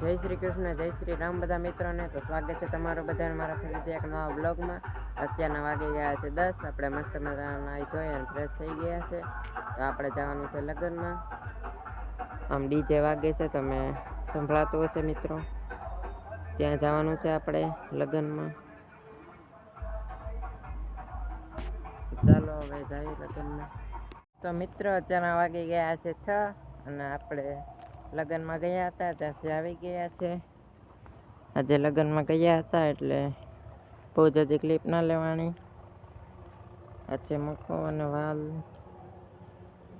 જય શ્રી કૃષ્ણ, જય શ્રી રામ બધા મિત્રોને. તો સ્વાગત છે તમારું બધાને મારા ફરીથી એક નવા બ્લોગમાં. અત્યારના વાગી ગયા છે 10. આપણે મસ્ત મજાના નાહી ધોઈ અને ફ્રેશ થઈ ગયા છે. તો આપણે જવાનું છે લગ્નમાં. આમ ડીજે વાગે છે, તમે સંભળાતું હશે મિત્રો. ત્યાં જવાનું છે આપણે લગ્નમાં. ચાલો હવે જઈએ લગ્નમાં. તો મિત્રો અત્યારના વાગી ગયા છે 6 અને આપણે લગ્નમાં ગયા હતા ત્યાંથી આવી ગયા છે. આજે લગ્નમાં ગયા હતા એટલે બહુ જલ્દી ક્લિપ ના લેવાની. આજે મૂકો અને વાલ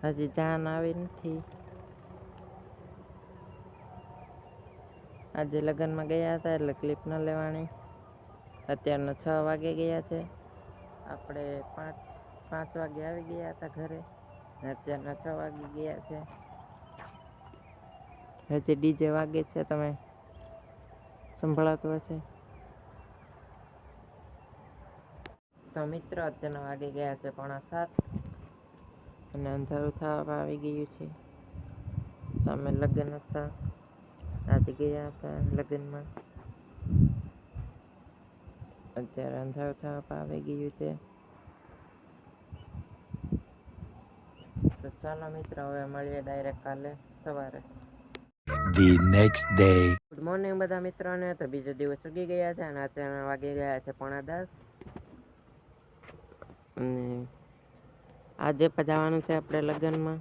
હજી જાન આવી નથી. આજે લગ્નમાં ગયા હતા એટલે ક્લિપ ના લેવાની. અત્યારના 6 વાગી ગયા છે. આપણે 5 વાગે આવી ગયા હતા ઘરે. અત્યારના 6 વાગી ગયા છે. હજી ડીજે વાગે છે, તમે સંભળાતું હશે. તો મિત્રો અત્યારના વાગી ગયા છે 6:45 અને અંધારું થવા આવી ગયું છે. સામે લગ્ન હતા, આજે ગયા હતા લગ્નમાં. અત્યારે અંધારું થવા આવી ગયું છે. તો ચાલો મિત્રો હવે મળીએ ડાયરેક્ટ કાલે સવારે. The next day. Good morning બધા મિત્રોને. તો બીજો દિવસ ઉગી ગયા છે અને અત્યારે વાગી ગયા છે 9:45 અને આજે જવાનું છે આપણે લગ્નમાં.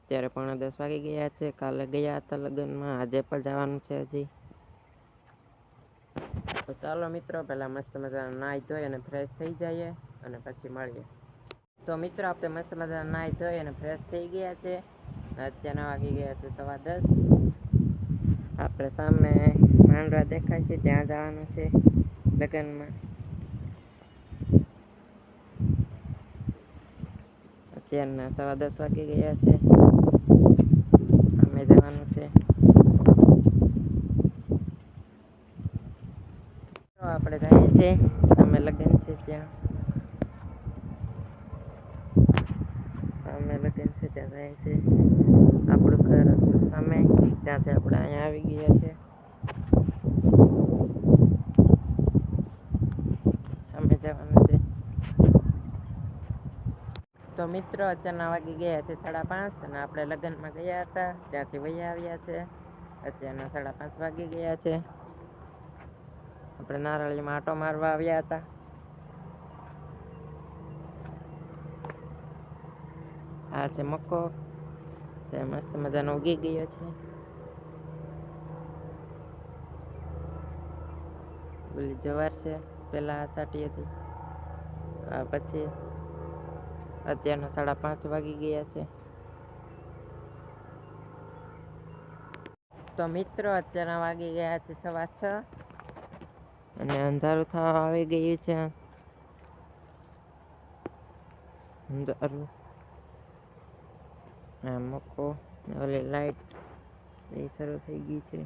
ત્યારે 9:45 વાગી ગયા છે. કાલે ગયા હતા લગ્નમાં, આજે પણ જવાનું છે હજી. તો ચાલો મિત્રો પહેલા મસ્ત મજાના નાહી ધોઈ અને ફ્રેશ થઈ જઈએ અને પછી મળીએ. તો મિત્રો આપણે મસ્ત મજાના નાહી ધોઈ અને ફ્રેશ થઈ ગયા છે. અત્યારના વાગી ગયા છે 10:15. આપણે સામે માંડવા દેખાય છે, ત્યાં જવાનું છે લગ્નમાં. અત્યારના 10:15 વાગી ગયા છે. અમે જવાનું છે. આપણે જઈએ છીએ સામે લગ્ન છે ત્યાં. સામે લગ્ન છે ત્યાં જાય છે. આપણું ઘર હતું સામે, ત્યાંથી આપણે અહીંયા આવી ગયા છે. સામે જવાનું છે. તો મિત્રો અત્યારના વાગી ગયા છે 5:30 અને આપણે લગ્નમાં ગયા હતા ત્યાંથી વહી આવ્યા છે. અત્યારના 5:30 વાગી ગયા છે. આપણે નારળીમાં આંટો મારવા આવ્યા હતા. આ છે મક્કો, તે મસ્ત મજાનો ઉગી ગયો છે. ઓલી જવાર છે, પેલા આ છાટી હતી. આ પછી અત્યારના 5:30 વાગી ગયા છે. તો મિત્રો અત્યારના વાગી ગયા છે 6:15 અને અંધારું થવા આવી ગયું છે. અંધારું આ મૂકો ઓલી લાઈટ એ શરૂ થઈ ગઈ છે.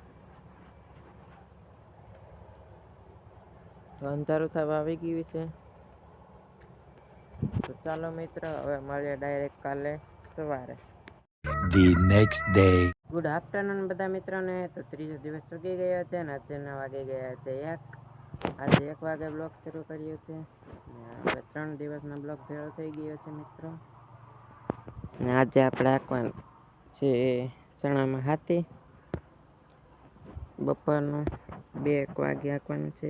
તો અંધારું થવા આવી ગયું છે. તો ચાલો મિત્રો હવે મળીએ ડાયરેક્ટ કાલે સવારે. The next day. Good afternoon બધા મિત્રોને. તો ત્રીજો દિવસ ઉગી ગયો છે અને અત્યારના વાગી ગયા છે 1. આજે 1 વાગે બ્લોગ શરૂ કર્યો છે. હવે 3 દિવસનો બ્લોગ ભેળો થઈ ગયો છે મિત્રો. અને આજે આપણે આંકવાનું છે ચણામાં હાથી. બપોરનું 2-1 વાગે આંકવાનું છે.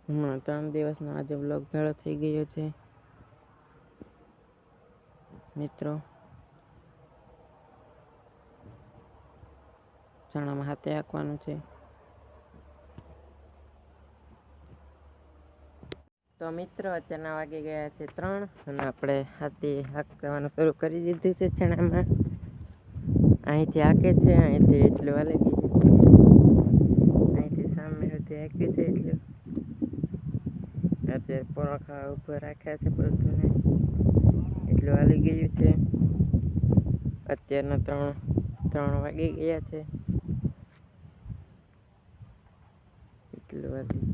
હમણાં 3 દિવસનો આજે બ્લોગ ભેળો થઈ ગયો છે મિત્રો. ચણામાં હાથે આંકવાનું છે. તો મિત્રો અત્યારના વાગી ગયા છે 3 અને આપણે હાથે હાંકવાનું શરૂ કરી દીધું છે ચણામાં. અહીંથી હાંકે છે, અહીંથી એટલું વાલી ગયું છે, અહીંથી સામે સુધી હાંક્યું છે એટલું. અત્યારે પોરખા ઉપર રાખ્યા છે બધુંને, એટલું હાલી ગયું છે. અત્યારના 3 વાગી ગયા છે. એટલું વાલી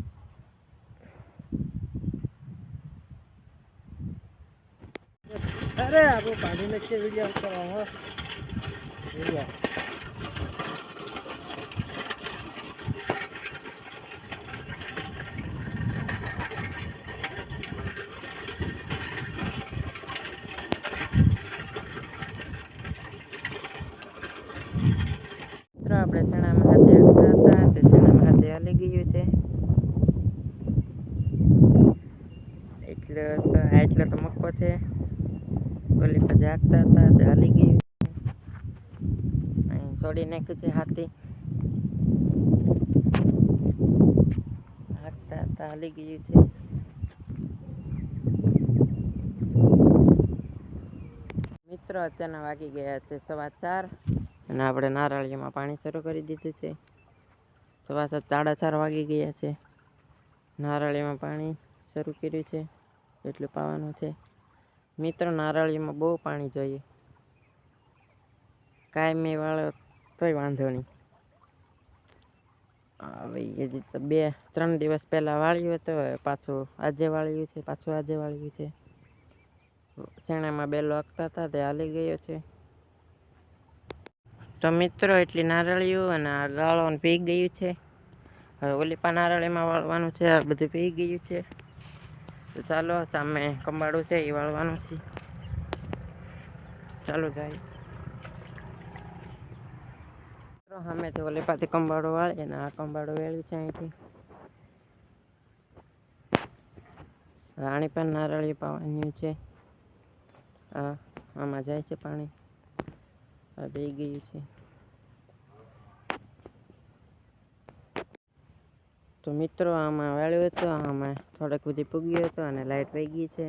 અરે આપણું પાણી નક્કી વિડીયો કરવા ગયા. મિત્રો આપણે ચણામાં હાથે આગતા હતા તે ચણામાં હાથે હાલી ગયું છે. એટલે તો મક્કો છે. ઓલી પર જાગતા હતા તે હાલી ગયું. અહીં છોડી નાખ્યું છે હાથી. હાંકતા હતા હાલી ગયું છે. મિત્રો અત્યારના વાગી ગયા છે 4:15 અને આપણે નારાળીમાં પાણી શરૂ કરી દીધું છે. 4:15 વાગી ગયા છે. નારાળીમાં પાણી શરૂ કર્યું છે. એટલું પાવાનું છે. મિત્રો નારાળીમાં બહુ પાણી જોઈએ. કાયમી વાળો તોય વાંધો નહીં. હવે હજી તો 2-3 દિવસ પહેલાં વાળ્યું હતું. પાછું આજે વાળ્યું છે. ચણામાં બેલો હાંકતા હતા તે હાલી ગયો છે. તો મિત્રો એટલી નારળીઓ અને આ ગાળો પી ગયું છે. હવે ઓલીપા નારળીમાં વાળવાનું છે. આ બધું પી ગયું છે. તો ચાલો સામે કંબાળું છે એ વાળવાનું છે. ચાલો જાય. સામેથી ઓલીપાથી કંબાળો વાળીએ ને આ કંબાળો વેળ્યું છે અહીંથી. આણી પણ નારળી પાવાની છે. આમાં જાય છે પાણી. આ પી ગયું છે. તો મિત્રો આમાં વાળ્યું હતું. આમાં થોડાક સુધી પૂગ્યું હતું અને લાઇટ વહી ગઈ છે.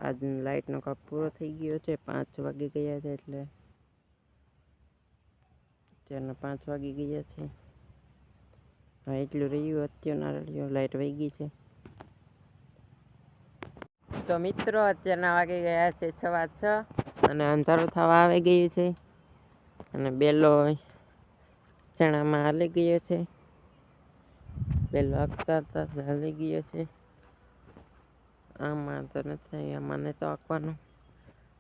આજ લાઇટનો કપ પૂરો થઈ ગયો છે. 5 વાગી ગયા છે. એટલે અત્યારના 5 વાગી ગયા છે. હા એટલું રહ્યું. અત્યારે નારળીઓ લાઇટ વહી ગઈ છે. તો મિત્રો અત્યારના વાગી ગયા છે 6:15 અને અંધારું થવા આવી ગયું છે. અને બેલો ચણામાં હાલી ગયો છે. બેલો હાંકતા હતા હાલી ગયો છે. આમાં તો નથી. આમાં નહીં તો હાંકવાનું.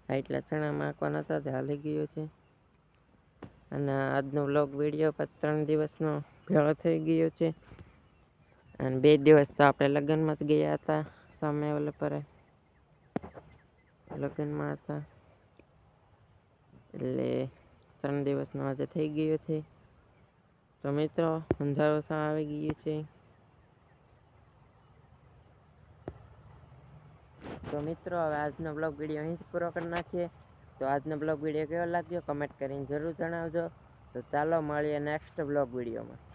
એટલા ચણામાં હાંકવાના હતા તે હાલી ગયો છે. અને આજનો વ્લોગ વિડીયો 3 દિવસનો ભેળો થઈ ગયો છે. અને 2 દિવસ તો આપણે લગ્નમાં જ ગયા હતા. સામે ઓલે પર લગ્નમાં હતા. એટલે 3 દિવસનો આજે થઈ ગયો છે. તો મિત્રો અંધારું થવા આવી ગયું છે. તો મિત્રો હવે આજનો બ્લોગ વિડીયો અહીં પૂરો કરી નાખીએ. તો આજનો બ્લોગ વિડીયો કેવો લાગ્યો કમેન્ટ કરીને જરૂર જણાવજો. તો ચાલો મળીએ નેક્સ્ટ બ્લોગ વિડીયોમાં.